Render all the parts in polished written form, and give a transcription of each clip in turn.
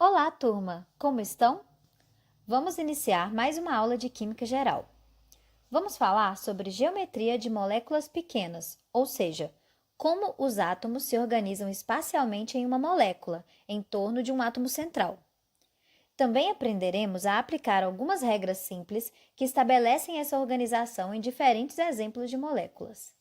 Olá, turma! Como estão? Vamos iniciar mais uma aula de Química Geral. Vamos falar sobre geometria de moléculas pequenas, ou seja, como os átomos se organizam espacialmente em uma molécula, em torno de um átomo central. Também aprenderemos a aplicar algumas regras simples que estabelecem essa organização em diferentes exemplos de moléculas.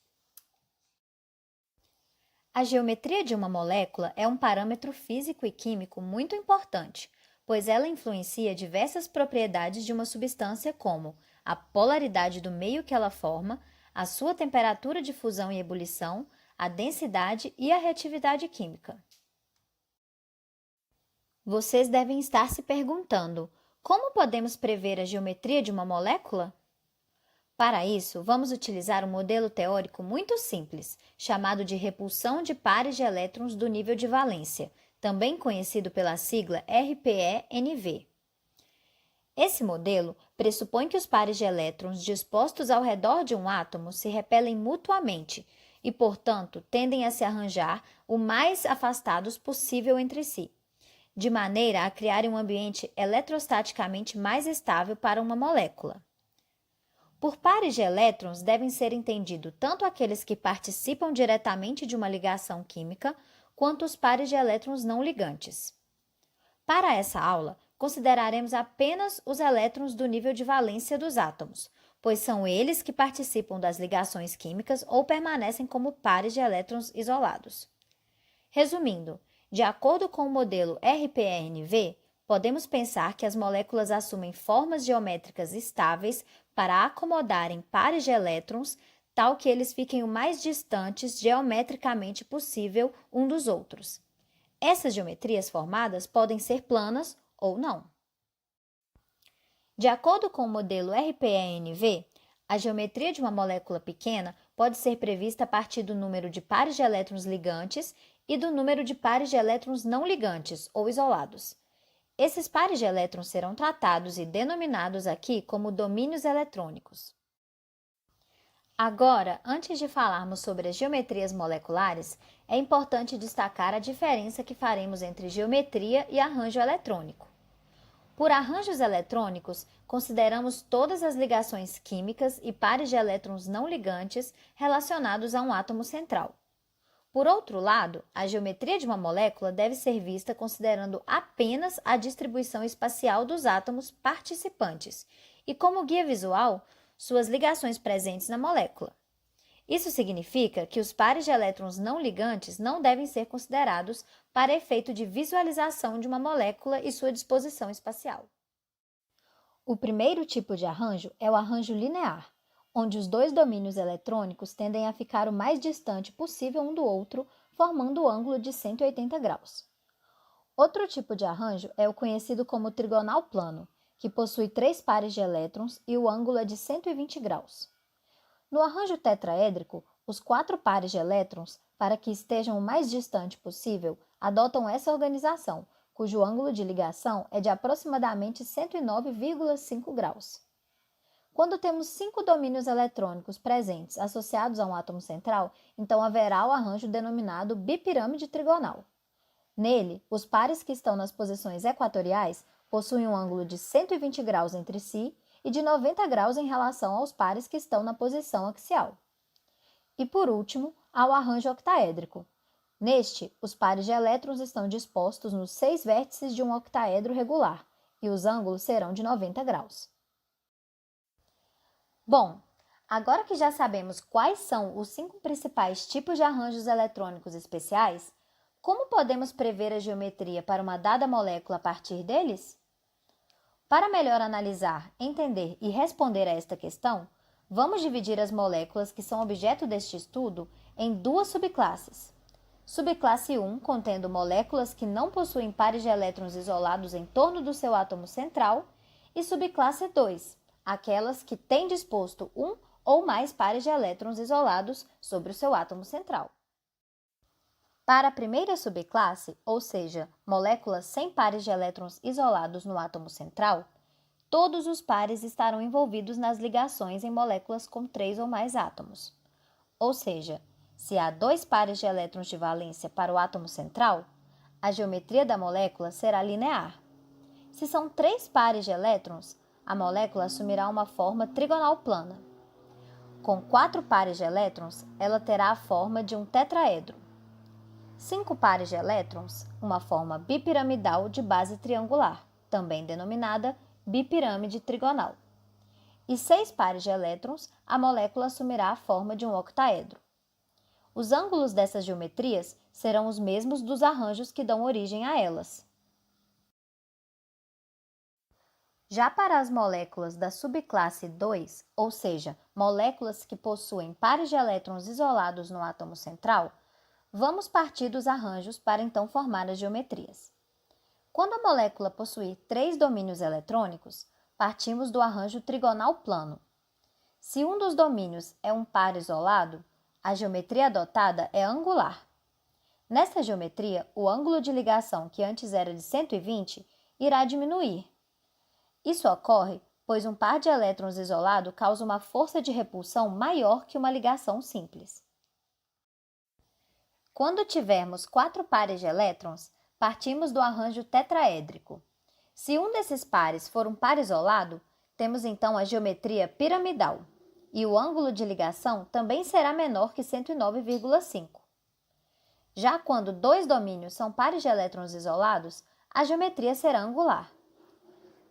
A geometria de uma molécula é um parâmetro físico e químico muito importante, pois ela influencia diversas propriedades de uma substância como a polaridade do meio que ela forma, a sua temperatura de fusão e ebulição, a densidade e a reatividade química. Vocês devem estar se perguntando: como podemos prever a geometria de uma molécula? Para isso, vamos utilizar um modelo teórico muito simples, chamado de repulsão de pares de elétrons do nível de valência, também conhecido pela sigla RPE-NV. Esse modelo pressupõe que os pares de elétrons dispostos ao redor de um átomo se repelem mutuamente e, portanto, tendem a se arranjar o mais afastados possível entre si, de maneira a criar um ambiente eletrostaticamente mais estável para uma molécula. Por pares de elétrons devem ser entendidos tanto aqueles que participam diretamente de uma ligação química, quanto os pares de elétrons não ligantes. Para essa aula, consideraremos apenas os elétrons do nível de valência dos átomos, pois são eles que participam das ligações químicas ou permanecem como pares de elétrons isolados. Resumindo, de acordo com o modelo RPE-NV, podemos pensar que as moléculas assumem formas geométricas estáveis para acomodarem pares de elétrons, tal que eles fiquem o mais distantes geometricamente possível um dos outros. Essas geometrias formadas podem ser planas ou não. De acordo com o modelo RPE-NV, a geometria de uma molécula pequena pode ser prevista a partir do número de pares de elétrons ligantes e do número de pares de elétrons não ligantes ou isolados. Esses pares de elétrons serão tratados e denominados aqui como domínios eletrônicos. Agora, antes de falarmos sobre as geometrias moleculares, é importante destacar a diferença que faremos entre geometria e arranjo eletrônico. Por arranjos eletrônicos, consideramos todas as ligações químicas e pares de elétrons não ligantes relacionados a um átomo central. Por outro lado, a geometria de uma molécula deve ser vista considerando apenas a distribuição espacial dos átomos participantes e, como guia visual, suas ligações presentes na molécula. Isso significa que os pares de elétrons não ligantes não devem ser considerados para efeito de visualização de uma molécula e sua disposição espacial. O primeiro tipo de arranjo é o arranjo linear, onde os dois domínios eletrônicos tendem a ficar o mais distante possível um do outro, formando o ângulo de 180 graus. Outro tipo de arranjo é o conhecido como trigonal plano, que possui 3 pares de elétrons e o ângulo é de 120 graus. No arranjo tetraédrico, os 4 pares de elétrons, para que estejam o mais distante possível, adotam essa organização, cujo ângulo de ligação é de aproximadamente 109,5 graus. Quando temos 5 domínios eletrônicos presentes associados a um átomo central, então haverá o arranjo denominado bipirâmide trigonal. Nele, os pares que estão nas posições equatoriais possuem um ângulo de 120 graus entre si e de 90 graus em relação aos pares que estão na posição axial. E por último, há o arranjo octaédrico. Neste, os pares de elétrons estão dispostos nos 6 vértices de um octaedro regular e os ângulos serão de 90 graus. Bom, agora que já sabemos quais são os 5 principais tipos de arranjos eletrônicos especiais, como podemos prever a geometria para uma dada molécula a partir deles? Para melhor analisar, entender e responder a esta questão, vamos dividir as moléculas que são objeto deste estudo em 2 subclasses. Subclasse 1, contendo moléculas que não possuem pares de elétrons isolados em torno do seu átomo central, e subclasse 2, aquelas que têm disposto um ou mais pares de elétrons isolados sobre o seu átomo central. Para a primeira subclasse, ou seja, moléculas sem pares de elétrons isolados no átomo central, todos os pares estarão envolvidos nas ligações em moléculas com 3 ou mais átomos. Ou seja, se há 2 pares de elétrons de valência para o átomo central, a geometria da molécula será linear. Se são 3 pares de elétrons, a molécula assumirá uma forma trigonal plana. Com 4 pares de elétrons, ela terá a forma de um tetraedro. 5 pares de elétrons, uma forma bipiramidal de base triangular, também denominada bipirâmide trigonal. E 6 pares de elétrons, a molécula assumirá a forma de um octaedro. Os ângulos dessas geometrias serão os mesmos dos arranjos que dão origem a elas. Já para as moléculas da subclasse 2, ou seja, moléculas que possuem pares de elétrons isolados no átomo central, vamos partir dos arranjos para então formar as geometrias. Quando a molécula possuir 3 domínios eletrônicos, partimos do arranjo trigonal plano. Se um dos domínios é um par isolado, a geometria adotada é angular. Nesta geometria, o ângulo de ligação, que antes era de 120, irá diminuir. Isso ocorre pois um par de elétrons isolado causa uma força de repulsão maior que uma ligação simples. Quando tivermos 4 pares de elétrons, partimos do arranjo tetraédrico. Se um desses pares for um par isolado, temos então a geometria piramidal, e o ângulo de ligação também será menor que 109,5. Já quando 2 domínios são pares de elétrons isolados, a geometria será angular.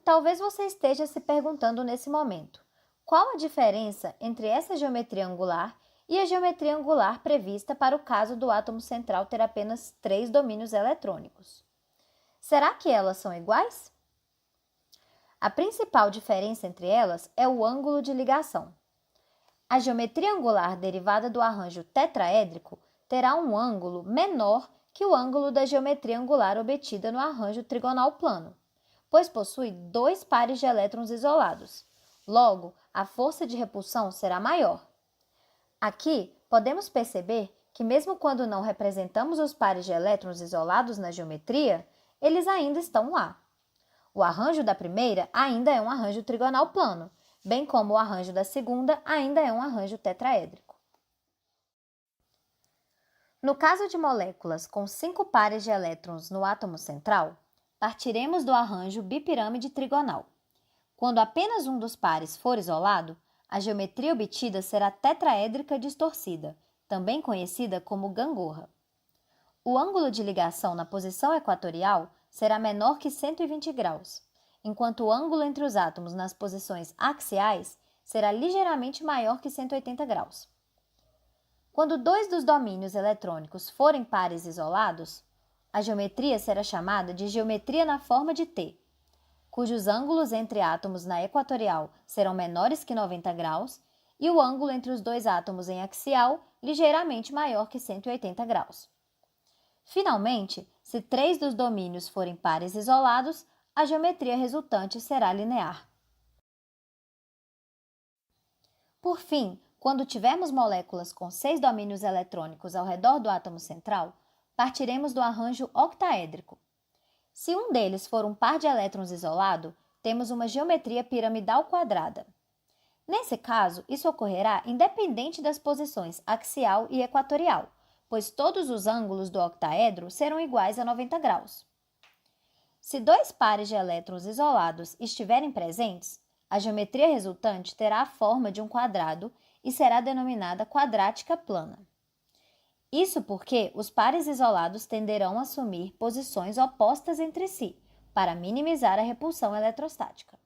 Talvez você esteja se perguntando nesse momento, qual a diferença entre essa geometria angular e a geometria angular prevista para o caso do átomo central ter apenas 3 domínios eletrônicos? Será que elas são iguais? A principal diferença entre elas é o ângulo de ligação. A geometria angular derivada do arranjo tetraédrico terá um ângulo menor que o ângulo da geometria angular obtida no arranjo trigonal plano, pois possui 2 pares de elétrons isolados. Logo, a força de repulsão será maior. Aqui, podemos perceber que mesmo quando não representamos os pares de elétrons isolados na geometria, eles ainda estão lá. O arranjo da primeira ainda é um arranjo trigonal plano, bem como o arranjo da segunda ainda é um arranjo tetraédrico. No caso de moléculas com 5 pares de elétrons no átomo central, partiremos do arranjo bipirâmide trigonal. Quando apenas um dos pares for isolado, a geometria obtida será tetraédrica distorcida, também conhecida como gangorra. O ângulo de ligação na posição equatorial será menor que 120 graus, enquanto o ângulo entre os átomos nas posições axiais será ligeiramente maior que 180 graus. Quando 2 dos domínios eletrônicos forem pares isolados, a geometria será chamada de geometria na forma de T, cujos ângulos entre átomos na equatorial serão menores que 90 graus e o ângulo entre os 2 átomos em axial ligeiramente maior que 180 graus. Finalmente, se 3 dos domínios forem pares isolados, a geometria resultante será linear. Por fim, quando tivermos moléculas com 6 domínios eletrônicos ao redor do átomo central, partiremos do arranjo octaédrico. Se um deles for um par de elétrons isolado, temos uma geometria piramidal quadrada. Nesse caso, isso ocorrerá independente das posições axial e equatorial, pois todos os ângulos do octaedro serão iguais a 90 graus. Se 2 pares de elétrons isolados estiverem presentes, a geometria resultante terá a forma de um quadrado e será denominada quadrática plana. Isso porque os pares isolados tenderão a assumir posições opostas entre si, para minimizar a repulsão eletrostática.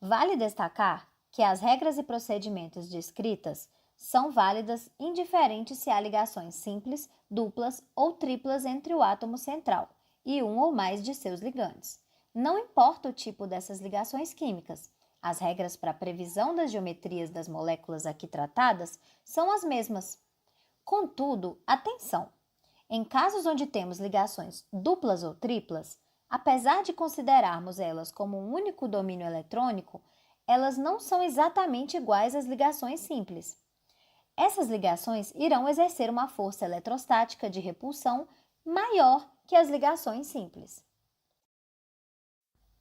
Vale destacar que as regras e procedimentos descritas são válidas indiferente se há ligações simples, duplas ou triplas entre o átomo central e um ou mais de seus ligandes. Não importa o tipo dessas ligações químicas, as regras para a previsão das geometrias das moléculas aqui tratadas são as mesmas. Contudo, atenção! Em casos onde temos ligações duplas ou triplas, apesar de considerarmos elas como um único domínio eletrônico, elas não são exatamente iguais às ligações simples. Essas ligações irão exercer uma força eletrostática de repulsão maior que as ligações simples.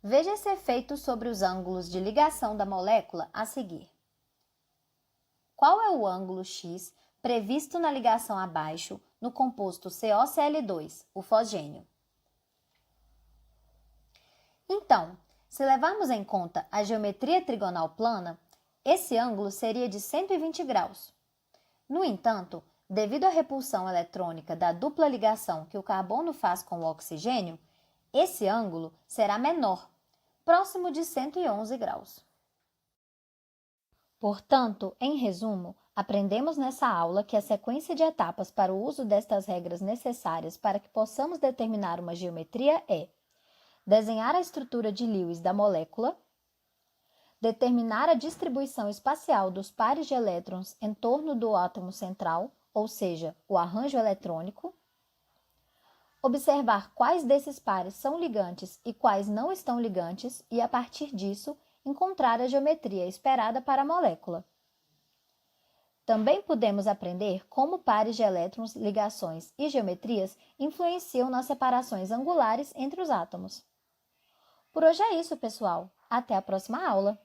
Veja esse efeito sobre os ângulos de ligação da molécula a seguir. Qual é o ângulo x previsto na ligação abaixo no composto CoCl2, o fosgênio. Então, se levarmos em conta a geometria trigonal plana, esse ângulo seria de 120 graus. No entanto, devido à repulsão eletrônica da dupla ligação que o carbono faz com o oxigênio, esse ângulo será menor, próximo de 111 graus. Portanto, em resumo, aprendemos nessa aula que a sequência de etapas para o uso destas regras necessárias para que possamos determinar uma geometria é: desenhar a estrutura de Lewis da molécula, determinar a distribuição espacial dos pares de elétrons em torno do átomo central, ou seja, o arranjo eletrônico, observar quais desses pares são ligantes e quais não estão ligantes e, a partir disso, encontrar a geometria esperada para a molécula. Também podemos aprender como pares de elétrons, ligações e geometrias influenciam nas separações angulares entre os átomos. Por hoje é isso, pessoal. Até a próxima aula!